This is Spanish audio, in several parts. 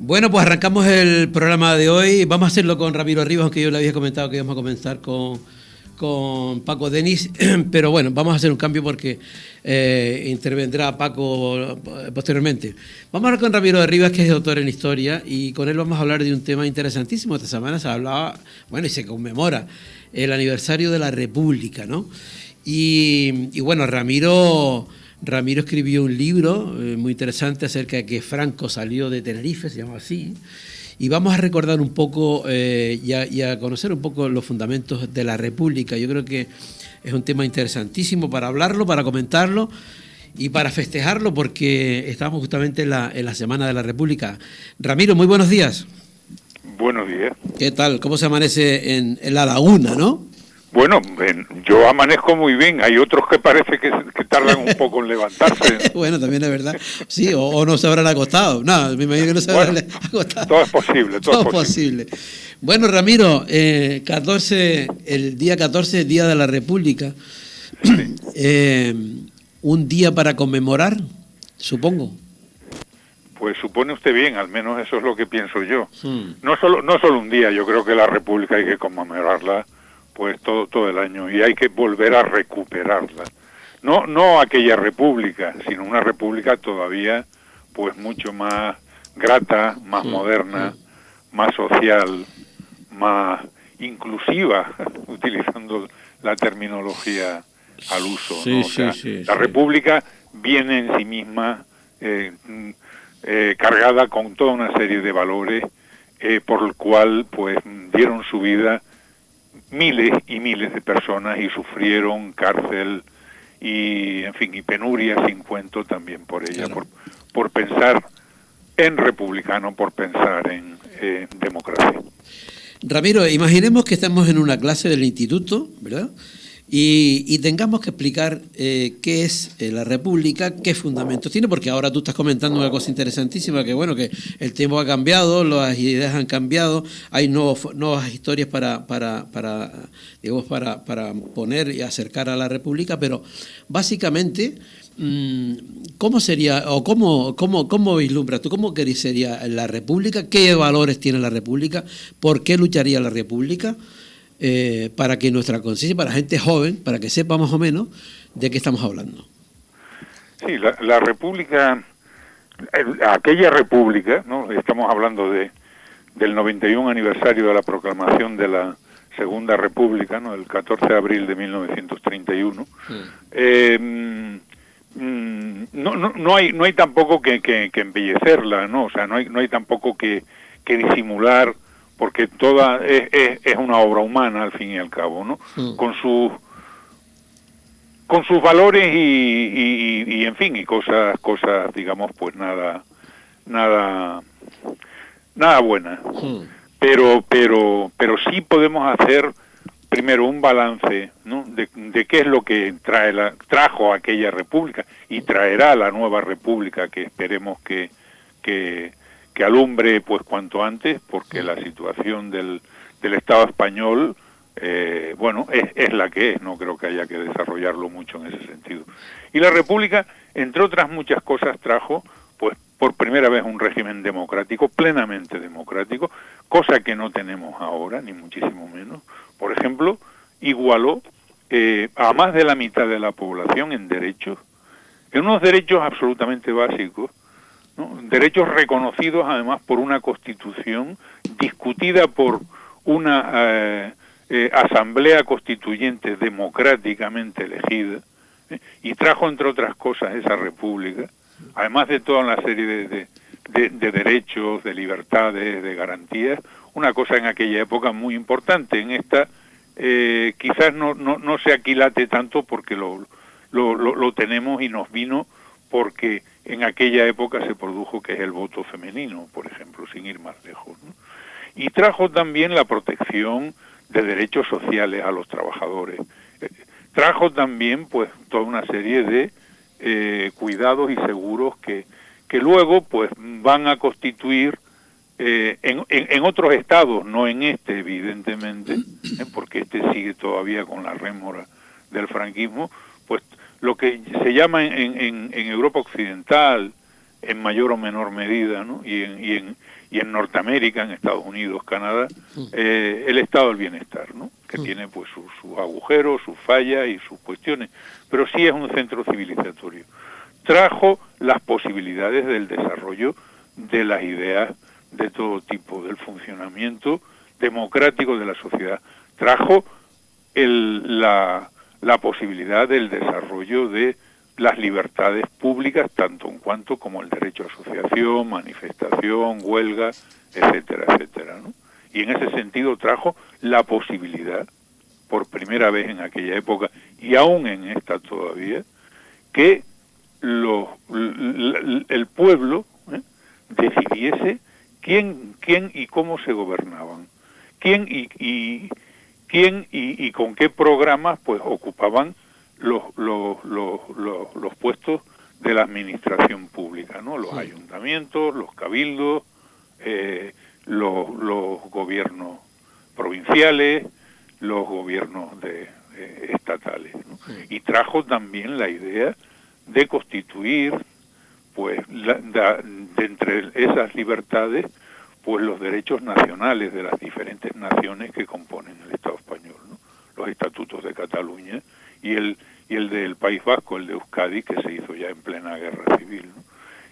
Bueno, pues arrancamos el programa de hoy. Vamos a hacerlo con Ramiro Rivas, aunque yo le había comentado que íbamos a comenzar con Paco Denis, pero bueno, vamos a hacer un cambio porque intervendrá Paco posteriormente. Vamos a hablar con Ramiro de Rivas, que es doctor en Historia, y con él vamos a hablar de un tema interesantísimo. Esta semana se hablaba, bueno, y se conmemora el aniversario de la República, ¿no? Y bueno, Ramiro escribió un libro muy interesante acerca de que Franco salió de Tenerife, se llama así, y vamos a recordar un poco y a conocer un poco los fundamentos de la República. Yo creo que es un tema interesantísimo para hablarlo, para comentarlo y para festejarlo, porque estamos justamente en la Semana de la República. Ramiro, muy buenos días. Buenos días. ¿Qué tal? ¿Cómo se amanece en la laguna, no? Bueno, yo amanezco muy bien. Hay otros que parece que tardan un poco en levantarse. Bueno, también es verdad. Sí, o no se habrán acostado. No, me imagino que no se habrán acostado. Todo es posible, todo es posible. Bueno, Ramiro, el día 14, Día de la República. Sí. Un día para conmemorar, supongo. Pues supone usted bien, al menos eso es lo que pienso yo. No solo un día, yo creo que la República hay que conmemorarla pues todo el año, y hay que volver a recuperarla. No aquella república, sino una república todavía pues mucho más grata, más moderna, más social, más inclusiva, utilizando la terminología al uso, ¿no? La república viene en sí misma cargada con toda una serie de valores por el cual pues dieron su vida miles y miles de personas y sufrieron cárcel y, en fin, y penurias sin cuento también por ella, claro. por pensar en republicano, por pensar en democracia. Ramiro, imaginemos que estamos en una clase del instituto, ¿verdad? Y tengamos que explicar qué es la República, qué fundamentos tiene, porque ahora tú estás comentando una cosa interesantísima, que bueno, que el tiempo ha cambiado, las ideas han cambiado, hay nuevas historias para poner y acercar a la República, pero básicamente, ¿cómo sería, o cómo vislumbras tú, cómo sería la República, qué valores tiene la República, por qué lucharía la República? Para que nuestra conciencia, para gente joven, para que sepa más o menos de qué estamos hablando. Sí, la República, aquella República, ¿no? Estamos hablando del 91 aniversario de la proclamación de la Segunda República, ¿no? El 14 de abril de 1931. No hay tampoco que embellecerla, ¿no? O sea, no hay tampoco que disimular, porque toda es una obra humana al fin y al cabo, ¿no? Con sus valores y en fin, y cosas digamos pues nada buenas. Pero sí podemos hacer primero un balance, ¿no? de qué es lo que trajo aquella república y traerá la nueva república que esperemos que alumbre pues cuanto antes, porque la situación del Estado español bueno, es la que es, no creo que haya que desarrollarlo mucho en ese sentido. Y la República, entre otras muchas cosas, trajo pues por primera vez un régimen democrático, plenamente democrático, cosa que no tenemos ahora, ni muchísimo menos. Por ejemplo, igualó a más de la mitad de la población en derechos, en unos derechos absolutamente básicos, ¿no? Derechos reconocidos además por una constitución discutida por una asamblea constituyente democráticamente elegida, y trajo entre otras cosas esa república, además de toda una serie de derechos, de libertades, de garantías, una cosa en aquella época muy importante. En esta quizás no se aquilate tanto porque lo tenemos y nos vino porque en aquella época se produjo que es el voto femenino, por ejemplo, sin ir más lejos, ¿no? Y trajo también la protección de derechos sociales a los trabajadores. Trajo también pues toda una serie de cuidados y seguros que luego pues van a constituir en otros estados, no en este evidentemente, porque este sigue todavía con la rémora del franquismo, pues lo que se llama en Europa Occidental, en mayor o menor medida, ¿no? Y en Norteamérica, en Estados Unidos, Canadá, el estado del bienestar, ¿no? Que tiene pues sus agujeros, sus fallas y sus cuestiones, pero sí es un centro civilizatorio. Trajo las posibilidades del desarrollo de las ideas de todo tipo, del funcionamiento democrático de la sociedad. Trajo la posibilidad del desarrollo de las libertades públicas, tanto en cuanto como el derecho a asociación, manifestación, huelga, etcétera, etcétera, ¿no? Y en ese sentido trajo la posibilidad, por primera vez en aquella época, y aún en esta todavía, que el pueblo decidiese quién y cómo se gobernaban, quién y con qué programas pues ocupaban los puestos de la administración pública, ¿no? Los ayuntamientos, los cabildos, los gobiernos provinciales, los gobiernos estatales, ¿no? Y trajo también la idea de constituir, pues, de entre esas libertades, pues los derechos nacionales de las diferentes naciones que componen el Estado español, ¿no? Los estatutos de Cataluña y el del País Vasco, el de Euskadi, que se hizo ya en plena guerra civil, ¿no?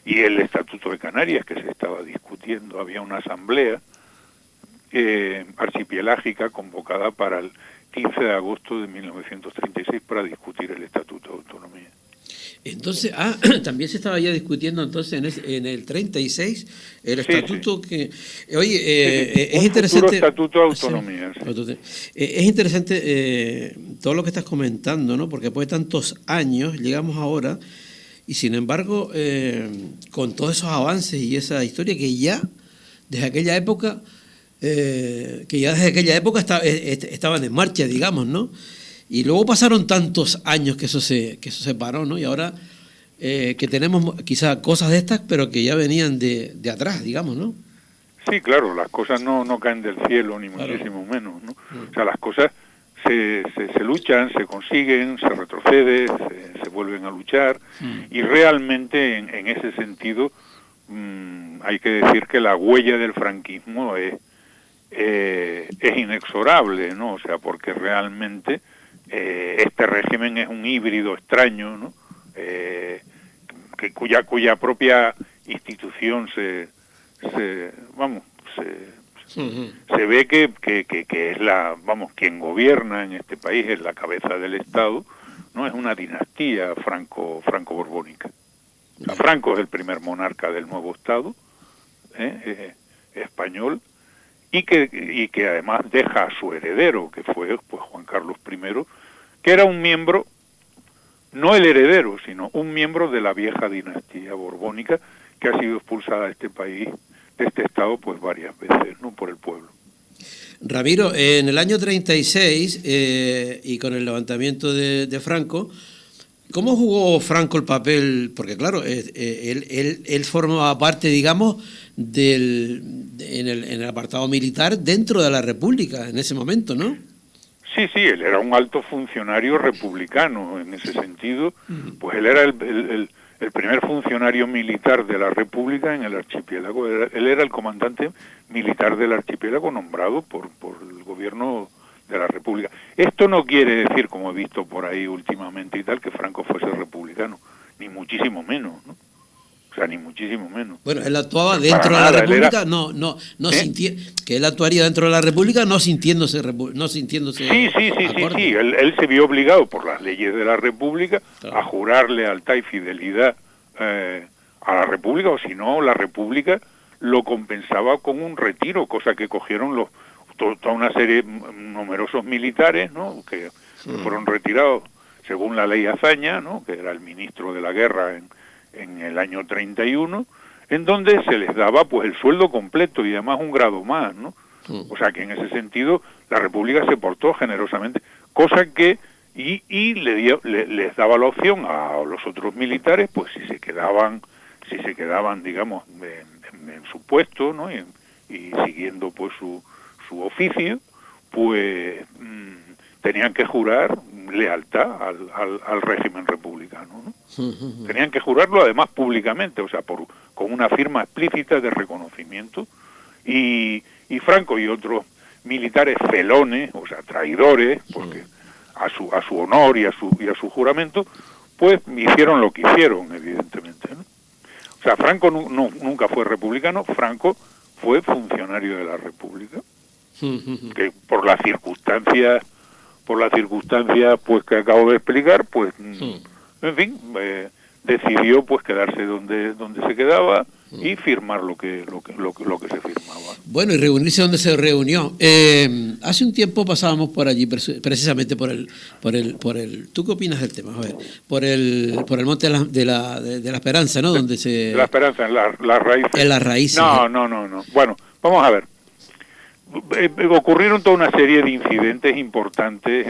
Y el Estatuto de Canarias, que se estaba discutiendo. Había una asamblea archipelágica convocada para el 15 de agosto de 1936 para discutir el Estatuto de Autonomía. Entonces, también se estaba ya discutiendo entonces en el 36 el estatuto que... Oye, es interesante... Estatuto de Autonomía. Sí. Es interesante todo lo que estás comentando, ¿no? Porque después de tantos años llegamos ahora y sin embargo, con todos esos avances y esa historia que ya desde aquella época, estaban en marcha, digamos, ¿no? Y luego pasaron tantos años que eso se paró, ¿no? Y ahora que tenemos quizás cosas de estas, pero que ya venían de atrás, digamos, ¿no? Sí, claro, las cosas no caen del cielo, ni muchísimo menos, ¿no? O sea, las cosas se luchan, se consiguen, se retrocede, se vuelven a luchar, y realmente en ese sentido hay que decir que la huella del franquismo es inexorable, ¿no? O sea, porque realmente este régimen es un híbrido extraño, ¿no? Cuya propia institución se ve que es quien gobierna en este país, es la cabeza del Estado, no es una dinastía franco-borbónica. O sea, Franco es el primer monarca del nuevo Estado español, y que además deja a su heredero, que fue pues Juan Carlos I, que era un miembro, no el heredero, sino un miembro de la vieja dinastía borbónica, que ha sido expulsada de este país, de este Estado, pues varias veces, ¿no? Por el pueblo. Ramiro, en el año 36, y con el levantamiento de Franco, ¿cómo jugó Franco el papel? Porque claro, él formaba parte, digamos, en el apartado militar dentro de la República en ese momento, ¿no? Sí, él era un alto funcionario republicano en ese sentido, pues él era el primer funcionario militar de la República en el archipiélago. Él era el comandante militar del archipiélago nombrado por el gobierno de la República. Esto no quiere decir, como he visto por ahí últimamente y tal, que Franco fuese republicano, ni muchísimo menos, ¿no? O sea, ni muchísimo menos. Bueno, él actuaba dentro de la República, que él actuaría dentro de la República no sintiéndose Sí, él se vio obligado por las leyes de la República a jurar lealtad y fidelidad a la República, o si no, la República lo compensaba con un retiro, cosa que cogieron toda una serie, numerosos militares, ¿no? Que fueron retirados según la ley Azaña, ¿no? Que era el ministro de la guerra en el año 31, en donde se les daba pues el sueldo completo y además un grado más, ¿no? O sea que en ese sentido la República se portó generosamente, cosa que les daba la opción a los otros militares, pues si se quedaban digamos en su puesto, ¿no? Y siguiendo pues su oficio, pues tenían que jurar lealtad al régimen republicano, ¿no? Tenían que jurarlo además públicamente, o sea, por con una firma explícita de reconocimiento, y Franco y otros militares felones, o sea, traidores, porque a su honor y a su juramento, pues hicieron lo que hicieron, evidentemente, ¿no? O sea, Franco nunca fue republicano, Franco fue funcionario de la República, que por las circunstancias pues que acabo de explicar, pues en fin, decidió pues quedarse donde se quedaba y firmar lo que se firmaba. Bueno, y reunirse donde se reunió. Hace un tiempo pasábamos por allí, precisamente por el. ¿Tú qué opinas del tema? A ver, por el monte de la Esperanza, ¿no? Donde se. La Esperanza, en las raíces. En las raíces. No. Bueno, vamos a ver. Ocurrieron toda una serie de incidentes importantes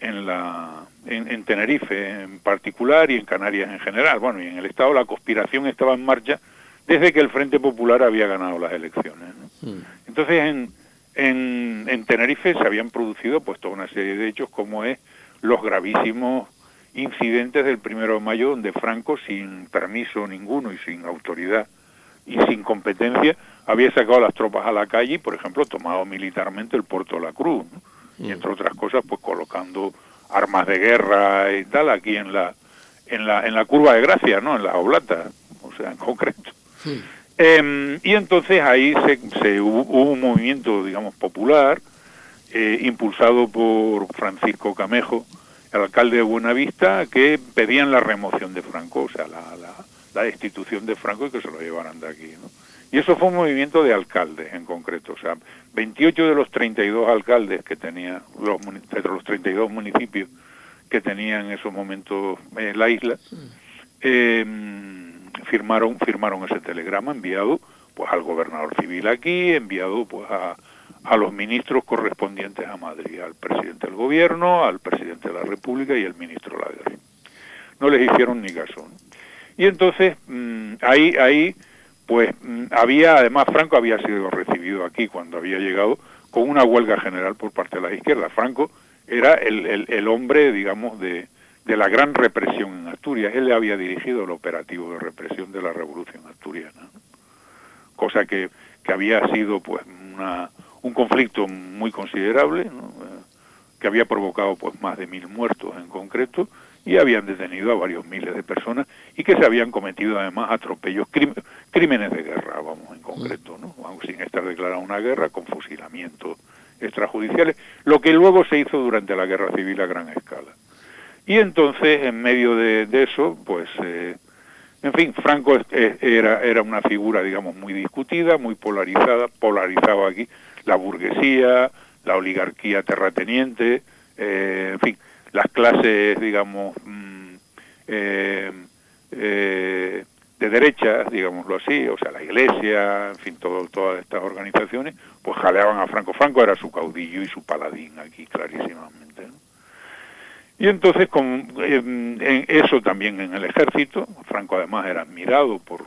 en Tenerife en particular y en Canarias en general. Bueno, y en el Estado la conspiración estaba en marcha desde que el Frente Popular había ganado las elecciones, ¿no? Entonces en Tenerife se habían producido pues toda una serie de hechos, como es los gravísimos incidentes del 1 de mayo, donde Franco, sin permiso ninguno y sin autoridad y sin competencia, había sacado las tropas a la calle y, por ejemplo, tomado militarmente el puerto de la Cruz, ¿no? Y entre otras cosas, pues colocando armas de guerra y tal aquí en la curva de Gracia, ¿no? En la Oblata, o sea, en concreto. Y entonces ahí hubo un movimiento, digamos, popular, impulsado por Francisco Camejo, el alcalde de Buenavista, que pedían la remoción de Franco, o sea, la destitución de Franco y que se lo llevaran de aquí, ¿no? Y eso fue un movimiento de alcaldes en concreto, o sea, 28 de los 32 alcaldes que tenía, de los 32 municipios que tenían en esos momentos la isla, firmaron ese telegrama enviado pues al gobernador civil aquí, enviado pues a los ministros correspondientes a Madrid, al presidente del gobierno, al presidente de la República y al ministro de la Guerra. No les hicieron ni caso, ¿no? Y entonces ahí pues además Franco había sido recibido aquí cuando había llegado con una huelga general por parte de la izquierda. Franco era el hombre, digamos, de la gran represión en Asturias. Él había dirigido el operativo de represión de la Revolución Asturiana, ¿no? Cosa que había sido pues un conflicto muy considerable, ¿no? Que había provocado pues más de 1000 muertos en concreto, y habían detenido a varios miles de personas y que se habían cometido además atropellos, crímenes de guerra, vamos, en concreto, ¿no? Vamos, sin estar declarada una guerra, con fusilamientos extrajudiciales, lo que luego se hizo durante la Guerra Civil a gran escala. Y entonces, en medio de eso, pues, en fin, Franco era una figura, digamos, muy discutida, muy polarizaba aquí la burguesía, la oligarquía terrateniente, en fin, las clases, digamos, de derecha, digámoslo así, o sea, la Iglesia, en fin, todas estas organizaciones, pues jaleaban a Franco. Franco era su caudillo y su paladín aquí, clarísimamente, ¿no? Y entonces, eso también en el ejército, Franco además era admirado por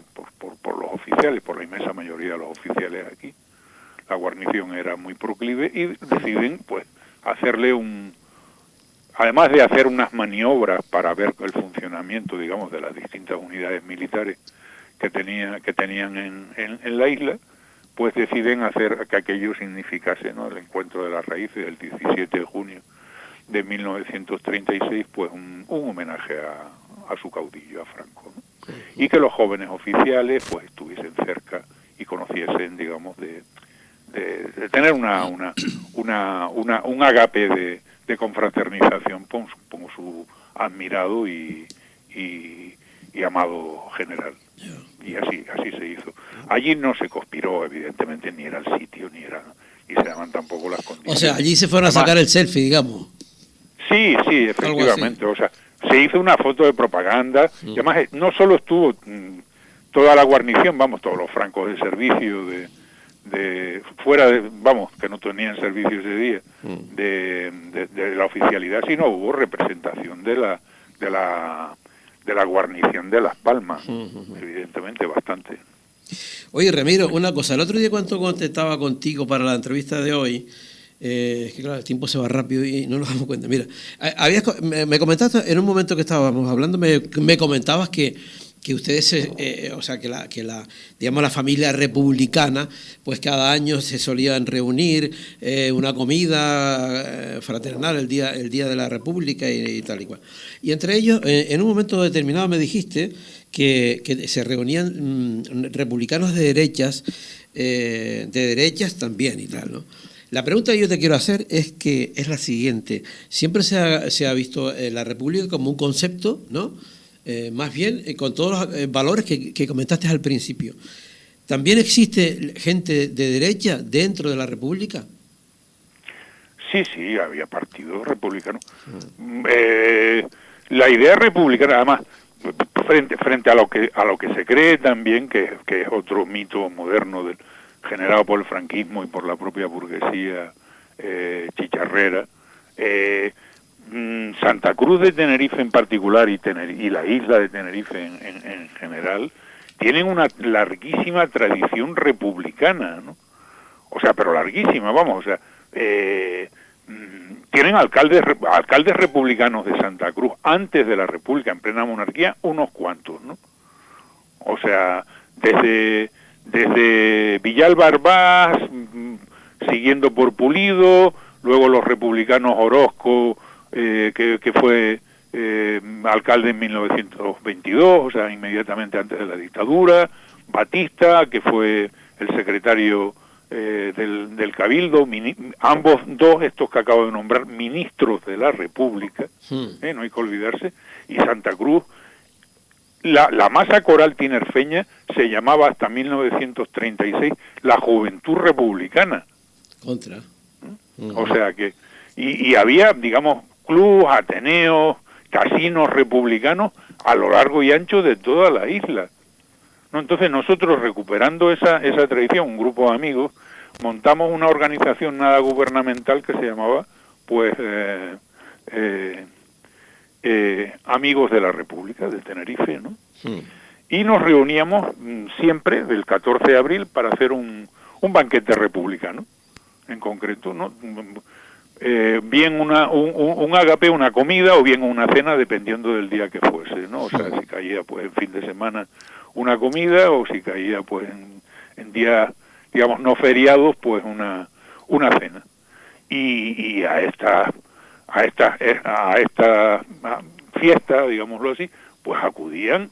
los oficiales, por la inmensa mayoría de los oficiales aquí. La guarnición era muy proclive y deciden, pues, hacerle además de hacer unas maniobras para ver el funcionamiento, digamos, de las distintas unidades militares que tenían en la isla, pues deciden hacer que aquello significase, ¿no?, el encuentro de las raíces del 17 de junio de 1936, pues un homenaje a su caudillo, a Franco, ¿no? Y que los jóvenes oficiales pues estuviesen cerca y conociesen, digamos, de tener un agape de confraternización con su admirado y amado general. Y así se hizo. Allí no se conspiró, evidentemente, ni era el sitio, ni se daban tampoco las condiciones. O sea, allí se fueron a sacar el selfie, digamos. Sí, efectivamente. O sea, se hizo una foto de propaganda. Y además, no solo estuvo toda la guarnición, vamos, todos los francos de servicio que no tenían servicio ese día, de la oficialidad, sino hubo representación de la guarnición de Las Palmas, evidentemente bastante. Oye, Ramiro, una cosa, el otro día cuando contestaba contigo para la entrevista de hoy, es que claro, el tiempo se va rápido y no nos damos cuenta. Mira, me comentaste en un momento que estábamos hablando, me comentabas que que ustedes, o sea, digamos, la familia republicana, pues cada año se solían reunir, una comida fraternal el día de la República y tal y cual. Y entre ellos, en un momento determinado me dijiste que se reunían republicanos de derechas también y tal, ¿no? La pregunta que yo te quiero hacer es la siguiente. Siempre se ha visto la República como un concepto, ¿no? Más bien con todos los valores que comentaste al principio. ¿También existe gente de derecha dentro de la República? Sí, había partidos republicanos. La idea republicana, además, frente a lo que se cree también, que es otro mito moderno generado por el franquismo y por la propia burguesía chicharrera, Santa Cruz de Tenerife en particular y la isla de Tenerife en general tienen una larguísima tradición republicana, ¿no? O sea, pero larguísima, vamos, o sea, tienen alcaldes republicanos de Santa Cruz antes de la República, en plena monarquía, unos cuantos, ¿no? O sea, desde Villalba Arbás, siguiendo por Pulido, luego los republicanos Orozco, que fue alcalde en 1922, o sea, inmediatamente antes de la dictadura, Batista, que fue el secretario del Cabildo, ambos dos, estos que acabo de nombrar, ministros de la República, no hay que olvidarse, y Santa Cruz. La masa coral tinerfeña se llamaba hasta 1936 la Juventud Republicana. Contra. O sea que, y había, digamos, clubes, ateneos, casinos republicanos a lo largo y ancho de toda la isla, ¿no? Entonces nosotros, recuperando esa tradición, un grupo de amigos, montamos una organización nada gubernamental que se llamaba, pues, Amigos de la República de Tenerife, ¿no? Y nos reuníamos siempre el 14 de abril para hacer un banquete republicano, en concreto, ¿no? Bien un ágape, una comida, o bien una cena, dependiendo del día que fuese, ¿no? O sea, si caía pues en fin de semana una comida, o si caía pues en días, digamos, no feriados, pues una cena. Y a esta fiesta, digámoslo así, pues acudían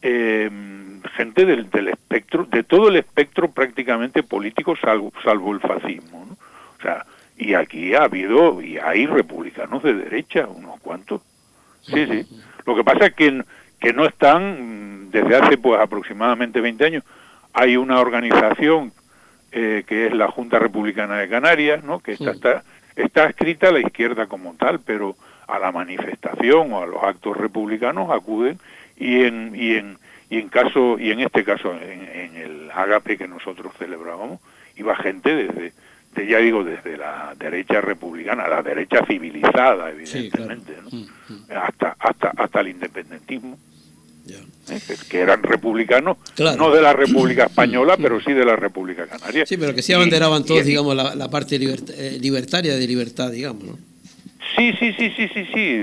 gente del espectro, de todo el espectro prácticamente político, salvo el fascismo, ¿no? O sea, y aquí ha habido y hay republicanos de derecha, unos cuantos. Sí. Lo que pasa es que no están, desde hace pues aproximadamente 20 años, hay una organización que es la Junta Republicana de Canarias, ¿no? Que está escrita a la izquierda como tal, pero a la manifestación o a los actos republicanos acuden, y en este caso en el ágape que nosotros celebrábamos, iba gente desde la derecha republicana, la derecha civilizada, evidentemente, sí, claro, ¿no? Hasta el independentismo. Que eran republicanos, claro, no de la República Española, pero sí de la República Canaria. Sí, pero que sí abanderaban todos, digamos, la parte libertaria de libertad, digamos, ¿no? Sí,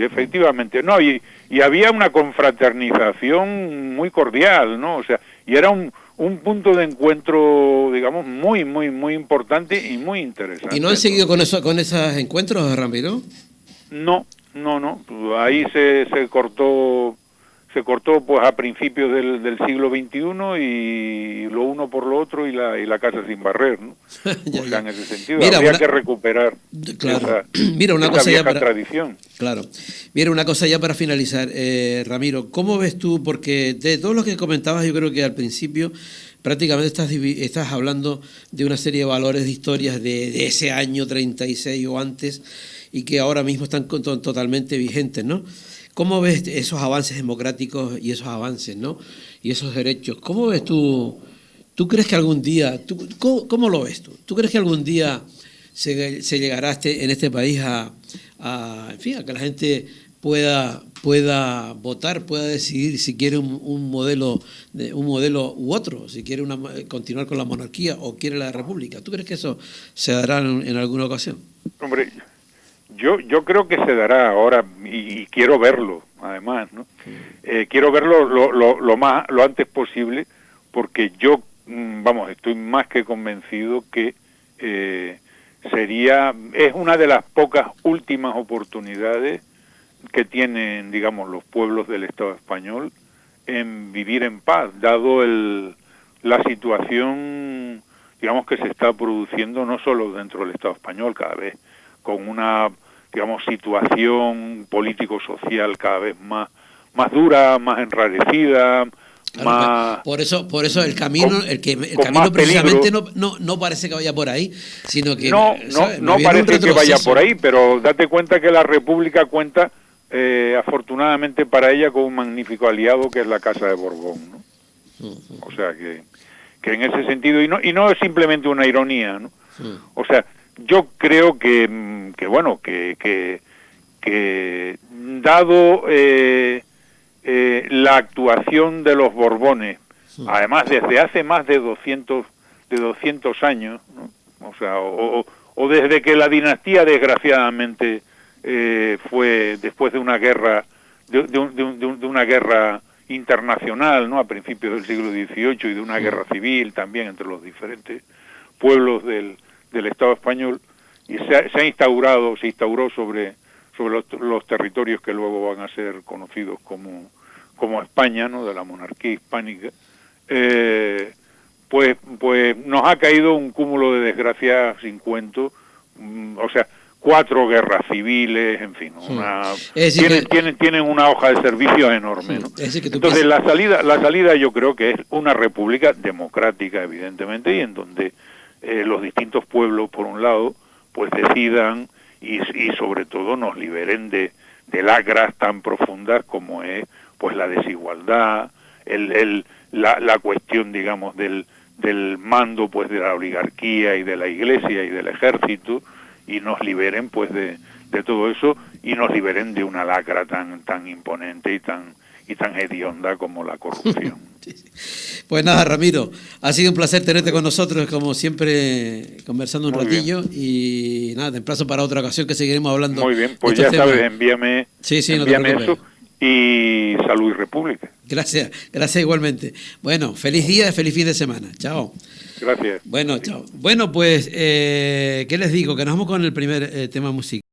efectivamente, ¿no? Y había una confraternización muy cordial, ¿no? O sea, y era un punto de encuentro, digamos, muy importante y muy interesante. ¿Y no han seguido con esos encuentros, Ramiro? No. Ahí se cortó pues a principios del siglo XXI, y lo uno por lo otro, y la casa sin barrer, ¿no? O sea, en ese sentido, habría que recuperar, claro, esa vieja tradición. Claro. Mira, una cosa ya para finalizar, Ramiro, ¿cómo ves tú? Porque de todo lo que comentabas, yo creo que al principio prácticamente estás hablando de una serie de valores, de historias de ese año 36 o antes, y que ahora mismo están totalmente vigentes, ¿no? ¿Cómo ves esos avances democráticos y esos avances, ¿no? Y esos derechos? ¿Cómo ves tú? ¿Tú crees que algún día, cómo lo ves tú? ¿Tú crees que algún día se llegará en este país en fin, a que la gente pueda votar, pueda decidir si quiere un modelo u otro, si quiere continuar con la monarquía o quiere la república? ¿Tú crees que eso se dará en alguna ocasión? Hombre, yo creo que se dará ahora, y quiero verlo. además, ¿no? Quiero verlo lo antes posible, porque yo, vamos, estoy más que convencido que es una de las pocas últimas oportunidades que tienen, digamos, los pueblos del Estado español en vivir en paz, dado la situación, digamos, que se está produciendo no solo dentro del Estado español, cada vez con una, digamos, situación político-social cada vez más dura, más enrarecida, más... Por eso el camino, el camino precisamente no parece que vaya por ahí, sino que no parece que vaya por ahí, pero date cuenta que la República cuenta, afortunadamente para ella, con un magnífico aliado que es la Casa de Borbón, ¿no? O sea que en ese sentido, y no es simplemente una ironía, ¿no? O sea, yo creo que bueno, que dado la actuación de los Borbones, además desde hace más de 200 años, ¿no? O sea, o desde que la dinastía, desgraciadamente, fue después de una guerra, de una guerra internacional, ¿no? A principios del siglo XVIII, y de una guerra civil también entre los diferentes pueblos del Estado español, y se instauró sobre los territorios que luego van a ser conocidos como España, ¿no? De la monarquía hispánica. Pues nos ha caído un cúmulo de desgracias sin cuento, o sea, 4 guerras civiles, en fin, tienen una hoja de servicios enorme, ¿no? Entonces la salida yo creo que es una república democrática, evidentemente, y en donde los distintos pueblos, por un lado, pues decidan y sobre todo nos liberen de lacras tan profundas como es pues la desigualdad, la cuestión, digamos, del mando, pues, de la oligarquía y de la iglesia y del ejército, y nos liberen pues de todo eso, y nos liberen de una lacra tan imponente y tan hedionda como la corrupción. Pues nada, Ramiro, ha sido un placer tenerte con nosotros, como siempre, conversando un ratillo, y nada, te emplazo para otra ocasión que seguiremos hablando. Muy bien, pues ya sabes, envíame eso, y salud y república. Gracias igualmente. Bueno, feliz día, feliz fin de semana. Chao. Gracias. Bueno, chao. Bueno, pues, ¿qué les digo? Que nos vamos con el primer tema musical.